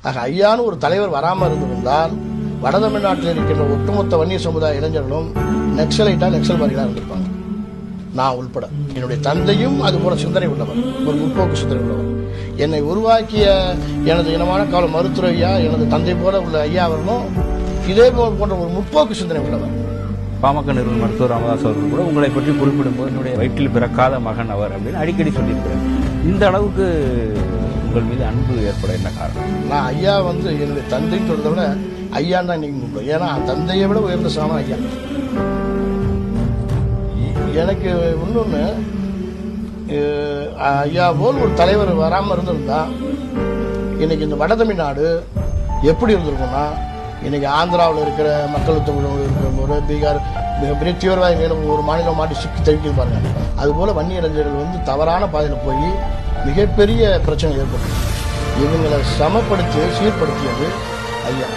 ஆக ஐயான்னு ஒரு தலைவர் வராமல் இருந்திருந்தால் வட தமிழ்நாட்டில் இருக்கின்ற ஒட்டுமொத்த வன்னிய சமுதாய இளைஞர்களும் நக்சல்வாதிகளாக இருந்திருப்பாங்க, நான் உள்பட. என்னுடைய தந்தையும் அது போல சிந்தனை உள்ளவர், ஒரு முற்போக்கு சிந்தனை உள்ளவர். என்னை உருவாக்கிய எனது இனமான கால மருத்துவ ஐயா, எனது தந்தை போல உள்ள ஐயா அவர்களும் இதே போன்ற ஒரு முற்போக்கு சிந்தனை உள்ளவர். பாமக நிறுவன மருத்துவர் ராமதாஸ் அவர்கள் கூட உங்களை பற்றி குறிப்பிடும்போது என்னுடைய வயிற்றில் பிறக்காத மகன் அவர் அப்படின்னு அடிக்கடி சொல்லியிருக்கிறார். இந்த அளவுக்கு உங்கள் மீது அன்பு ஏற்பட என்ன காரணம்? நான் ஐயா என்னுடைய தந்தைன்னு சொல்றதை விட ஐயான்னு தான் இன்னைக்கு கூப்பிடுவேன். ஏன்னா தந்தையை விட உயர்ந்த சாணம் ஐயா. எனக்கு இன்னொன்று, ஐயா போல் ஒரு தலைவர் வராமல் இருந்திருந்தா இன்னைக்கு இந்த வட தமிழ்நாடு எப்படி இருந்திருக்கும்னா, இன்னைக்கு ஆந்திராவில் இருக்கிற மக்கள் தொகை இருக்கிற ஒரு பீகார் மிகப்பெரிய தீவிரவாத ஒரு மாநிலம் மாட்டி சிக்கி தவிக்கிறது பாருங்க. அதுபோல் வன்னிய இளைஞர்கள் தவறான பாதையில் போய் மிகப்பெரிய பிரச்சனை ஏற்பட்டு இவங்களை சமப்படுத்தி சீர்படுத்தியது ஐயா.